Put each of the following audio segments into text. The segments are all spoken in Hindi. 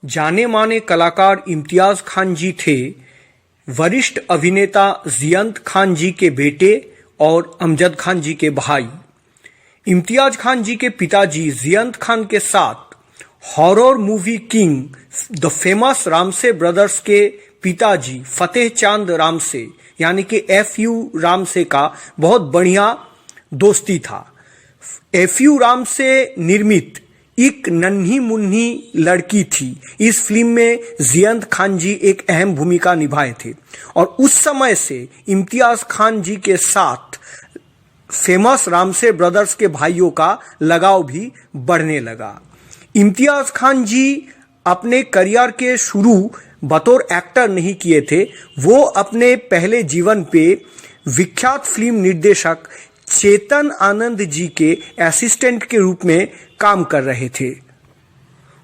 जाने माने कलाकार इम्तियाज खान जी थे वरिष्ठ अभिनेता जियंत खान जी के बेटे और अमजद खान जी के भाई। इम्तियाज खान जी के पिताजी जियंत खान के साथ horror movie king the famous Ramsay brothers के पिताजी फतेह चांद रामसे यानी कि FU रामसे का बहुत बढ़िया दोस्ती था। FU रामसे निर्मित एक नन्ही मुन्नी लड़की थी। इस फिल्म में जियंत खान जी एक अहम भूमिका निभाए थे और उस समय से इम्तियाज खान जी के साथ फेमस रामसे ब्रदर्स के भाइयों का लगाव भी बढ़ने लगा। इम्तियाज खान जी अपने करियर के शुरू बतौर एक्टर नहीं किए थे, वो अपने पहले जीवन पे विख्यात फिल्म निर्देशक चेतन आनंद जी के असिस्टेंट के रूप में काम कर रहे थे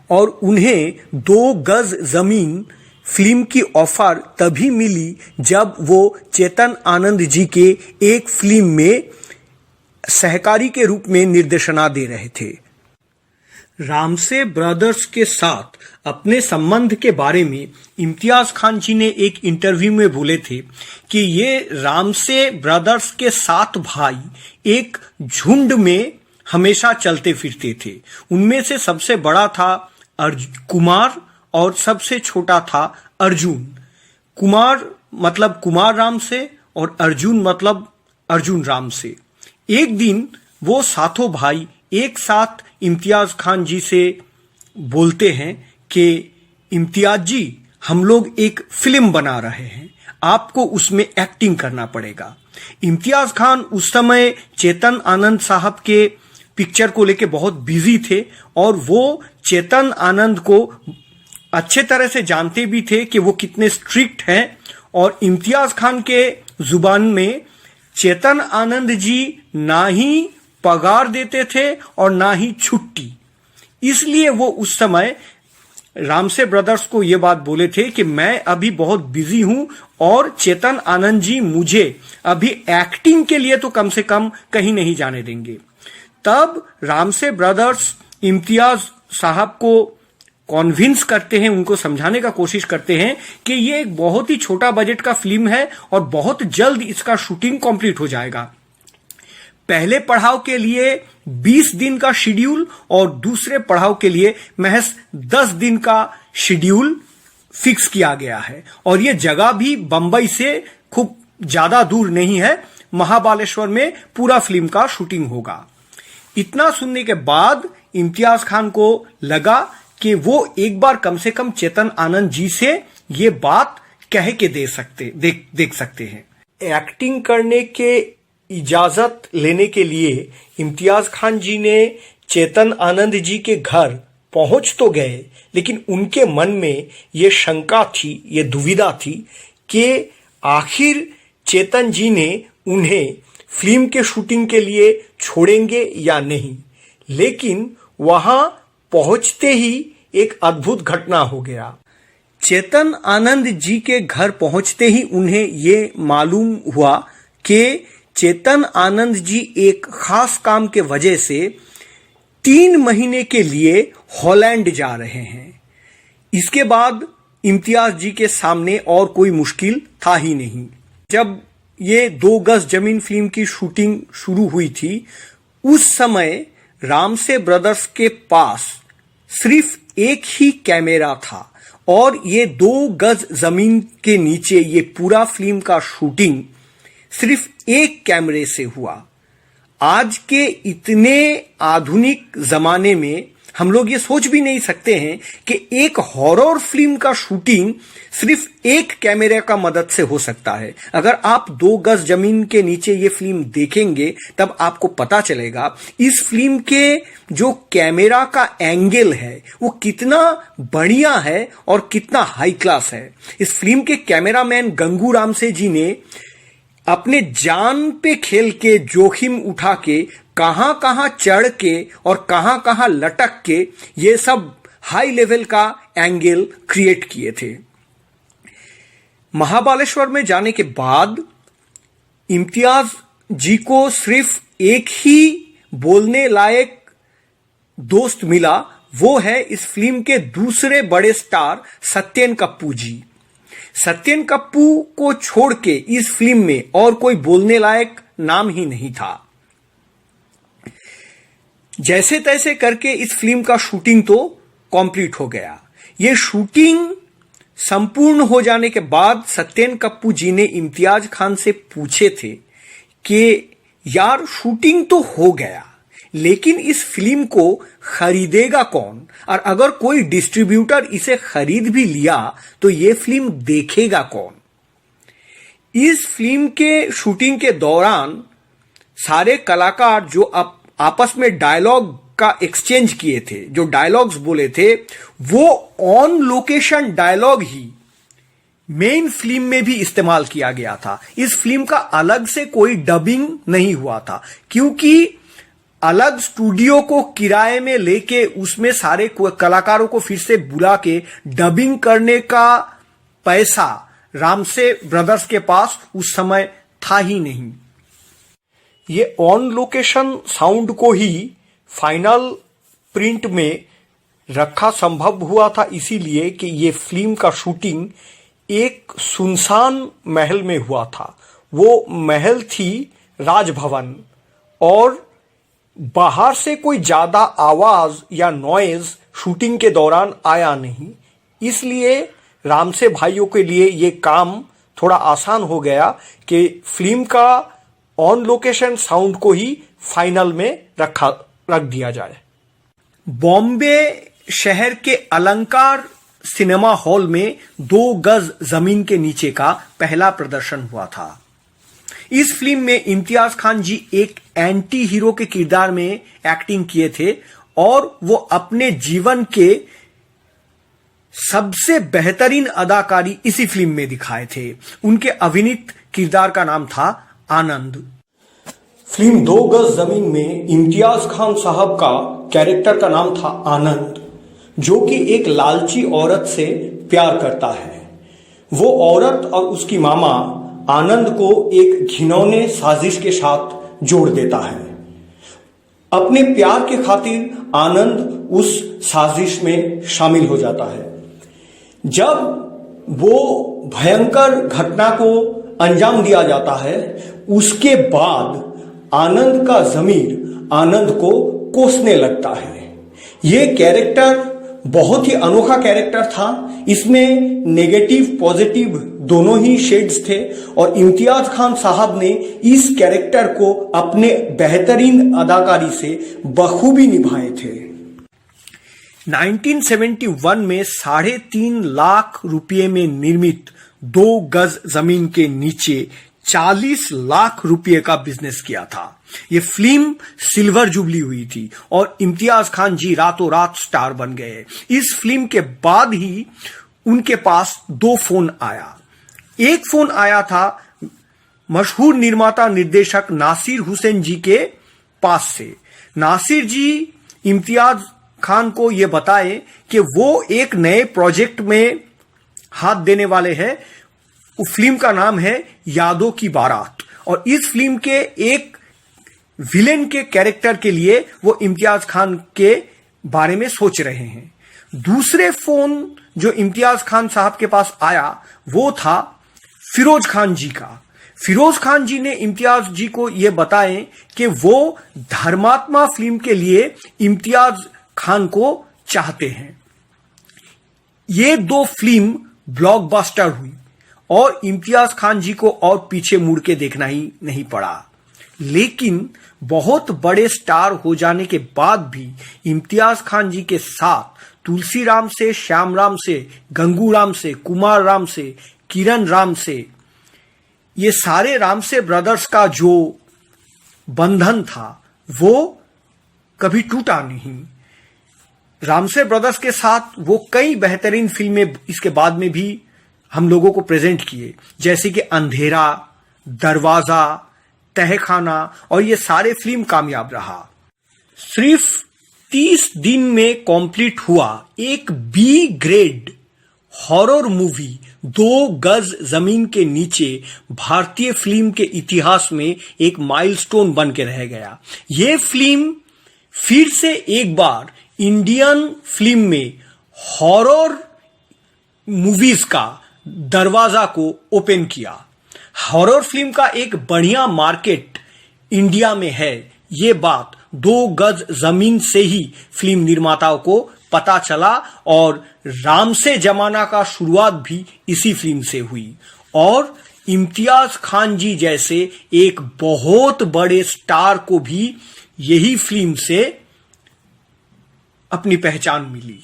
और उन्हें 2 गज जमीन फिल्म की ऑफर तभी मिली जब वो चेतन आनंद जी के एक फिल्म में सहकारी के रूप में निर्देशना दे रहे थे। रामसे ब्रदर्स के साथ अपने संबंध के बारे में इम्तियाज खान जी ने एक इंटरव्यू में बोले थे कि ये रामसे ब्रदर्स के 7 भाई एक झुंड में हमेशा चलते फिरते थे। उनमें से सबसे बड़ा था कुमार और सबसे छोटा था अर्जुन। कुमार मतलब कुमार रामसे और अर्जुन मतलब अर्जुन रामसे। एक दिन वो सातों भाई एक साथ इम्तियाज खान जी से बोलते हैं कि इम्तियाज जी, हम लोग एक फिल्म बना रहे हैं, आपको उसमें एक्टिंग करना पड़ेगा। इम्तियाज खान उस समय चेतन आनंद साहब के पिक्चर को लेके बहुत बिजी थे और वो चेतन आनंद को अच्छे तरह से जानते भी थे कि वो कितने स्ट्रिक्ट हैं और इम्तियाज खान के जुबान में चेतन आनंद जी ना ही पगार देते थे और ना ही छुट्टी। इसलिए वो उस समय रामसे ब्रदर्स को ये बात बोले थे कि मैं अभी बहुत बिजी हूं और चेतन आनंद जी मुझे अभी एक्टिंग के लिए तो कम से कम कहीं नहीं जाने देंगे। तब रामसे ब्रदर्स इम्तियाज साहब को कॉन्विंस करते हैं, उनको समझाने का कोशिश करते हैं कि ये एक बहुत ही छोटा बजट का फिल्म है और बहुत जल्द इसका शूटिंग कंप्लीट हो जाएगा। पहले पड़ाव के लिए 20 दिन का शेड्यूल और दूसरे पड़ाव के लिए महज 10 दिन का शेड्यूल फिक्स किया गया है और ये जगह भी बंबई से खूब ज्यादा दूर नहीं है, महाबालेश्वर में पूरा फिल्म का शूटिंग होगा। इतना सुनने के बाद इम्तियाज खान को लगा कि वो एक बार कम से कम चेतन आनंद जी से ये बात कह के देख सकते हैं। एक्टिंग करने के इजाजत लेने के लिए इम्तियाज खान जी ने चेतन आनंद जी के घर पहुंच तो गए, लेकिन उनके मन में ये शंका थी, ये दुविधा थी कि आखिर चेतन जी ने उन्हें फिल्म के शूटिंग के लिए छोड़ेंगे या नहीं। लेकिन वहां पहुंचते ही एक अद्भुत घटना हो गया। चेतन आनंद जी के घर पहुंचते ही उन्हें ये मालूम हुआ कि चेतन आनंद जी एक खास काम के वजह से 3 महीने के लिए हॉलैंड जा रहे हैं। इसके बाद इम्तियाज जी के सामने और कोई मुश्किल था ही नहीं। जब ये 2 गज जमीन फिल्म की शूटिंग शुरू हुई थी, उस समय रामसे ब्रदर्स के पास सिर्फ एक ही कैमरा था और ये 2 गज जमीन के नीचे ये पूरा फिल्म का शूटिंग सिर्फ एक कैमरे से हुआ। आज के इतने आधुनिक जमाने में हम लोग ये सोच भी नहीं सकते हैं कि एक हॉरर फिल्म का शूटिंग सिर्फ एक कैमरे का मदद से हो सकता है। अगर आप 2 गज जमीन के नीचे ये फिल्म देखेंगे तब आपको पता चलेगा इस फिल्म के जो कैमरा का एंगल है वो कितना बढ़िया है और कितना हाई क्लास है। इस फिल्म के कैमरामैन गंगू रामसे जी ने अपने जान पे खेल के जोखिम उठा के कहां कहां चढ़ के और कहां कहां लटक के ये सब हाई लेवल का एंगल क्रिएट किए थे। महाबालेश्वर में जाने के बाद इम्तियाज जी को सिर्फ एक ही बोलने लायक दोस्त मिला, वो है इस फिल्म के दूसरे बड़े स्टार सत्यन कप्पू जी। सत्यन कप्पू को छोड़ के इस फिल्म में और कोई बोलने लायक नाम ही नहीं था। जैसे तैसे करके इस फिल्म का शूटिंग तो कंप्लीट हो गया। ये शूटिंग संपूर्ण हो जाने के बाद सत्यन कप्पू जी ने इम्तियाज खान से पूछे थे कि यार शूटिंग तो हो गया, लेकिन इस फिल्म को खरीदेगा कौन, और अगर कोई डिस्ट्रीब्यूटर इसे खरीद भी लिया तो ये फिल्म देखेगा कौन। इस फिल्म के शूटिंग के दौरान सारे कलाकार जो आपस में डायलॉग का एक्सचेंज किए थे, जो डायलॉग्स बोले थे, वो ऑन लोकेशन डायलॉग ही मेन फिल्म में भी इस्तेमाल किया गया था। इस फिल्म का अलग से कोई डबिंग नहीं हुआ था, क्योंकि अलग स्टूडियो को किराए में लेके उसमें सारे कलाकारों को फिर से बुला के डबिंग करने का पैसा रामसे ब्रदर्स के पास उस समय था ही नहीं। ये ऑन लोकेशन साउंड को ही फाइनल प्रिंट में रखा संभव हुआ था, इसीलिए कि ये फिल्म का शूटिंग एक सुनसान महल में हुआ था। वो महल थी राजभवन, और बाहर से कोई ज्यादा आवाज या नॉइज शूटिंग के दौरान आया नहीं, इसलिए रामसे भाइयों के लिए ये काम थोड़ा आसान हो गया कि फिल्म का ऑन लोकेशन साउंड को ही फाइनल में रख दिया जाए। बॉम्बे शहर के अलंकार सिनेमा हॉल में 2 गज जमीन के नीचे का पहला प्रदर्शन हुआ था। इस फिल्म में इम्तियाज खान जी एक एंटी हीरो के किरदार में एक्टिंग किए थे, और वो अपने जीवन के सबसे बेहतरीन अदाकारी इसी फिल्म में दिखाए थे। उनके अभिनीत किरदार का नाम था आनंद। फिल्म 2 गज जमीन में इम्तियाज खान साहब का कैरेक्टर का नाम था आनंद, जो कि एक लालची औरत से प्यार करता है। वो औरत और उसकी मामा आनंद को एक घिनौने साजिश के साथ जोड़ देता है। अपने प्यार के खातिर आनंद उस साजिश में शामिल हो जाता है। जब वो भयंकर घटना को अंजाम दिया जाता है, उसके बाद आनंद का ज़मीर आनंद को कोसने लगता है। ये कैरेक्टर बहुत ही अनोखा कैरेक्टर था। इसमें नेगेटिव पॉजिटिव दोनों ही शेड्स थे, और इम्तियाज खान साहब ने इस कैरेक्टर को अपने बेहतरीन अदाकारी से बखूबी निभाए थे। 1971 में 3.5 लाख रुपए में निर्मित 2 गज जमीन के नीचे 40 लाख रुपए का बिजनेस किया था। यह फिल्म सिल्वर जुबली हुई थी और इम्तियाज खान जी रातों रात स्टार बन गए। इस फिल्म के बाद ही उनके पास 2 फोन आया। एक फोन आया था मशहूर निर्माता निर्देशक नासिर हुसैन जी के पास से। नासिर जी इम्तियाज खान को यह बताए कि वो एक नए प्रोजेक्ट में हाथ देने वाले हैं। फिल्म का नाम है यादों की बारात, और इस फिल्म के एक विलेन के कैरेक्टर के लिए वो इम्तियाज खान के बारे में सोच रहे हैं। दूसरे फोन जो इम्तियाज खान साहब के पास आया वो था फिरोज खान जी का। फिरोज खान जी ने इम्तियाज जी को यह बताएं कि वो धर्मात्मा फिल्म के लिए इम्तियाज खान को चाहते हैं। ये 2 फिल्म ब्लॉकबस्टर हुई और इम्तियाज खान जी को और पीछे मुड़ के देखना ही नहीं पड़ा। लेकिन बहुत बड़े स्टार हो जाने के बाद भी इम्तियाज खान जी के साथ तुलसीराम से, श्यामराम से, गंगूराम से, कुमार राम से, किरण राम से, ये सारे रामसे ब्रदर्स का जो बंधन था वो कभी टूटा नहीं। रामसे ब्रदर्स के साथ वो कई बेहतरीन फिल्में इसके बाद में भी हम लोगों को प्रेजेंट किए, जैसे कि अंधेरा, दरवाजा, तहखाना, और ये सारे फिल्म कामयाब रहा। सिर्फ 30 दिन में कंप्लीट हुआ एक बी ग्रेड हॉरर मूवी 2 गज जमीन के नीचे भारतीय फिल्म के इतिहास में एक माइलस्टोन बन के रह गया। यह फिल्म फिर से एक बार इंडियन फिल्म में हॉरर मूवीज का दरवाजा को ओपन किया। हॉरर फिल्म का एक बढ़िया मार्केट इंडिया में है, ये बात 2 गज जमीन से ही फिल्म निर्माताओं को पता चला और राम से जमाना का शुरुआत भी इसी फिल्म से हुई और इम्तियाज खान जी जैसे एक बहुत बड़े स्टार को भी यही फिल्म से अपनी पहचान मिली।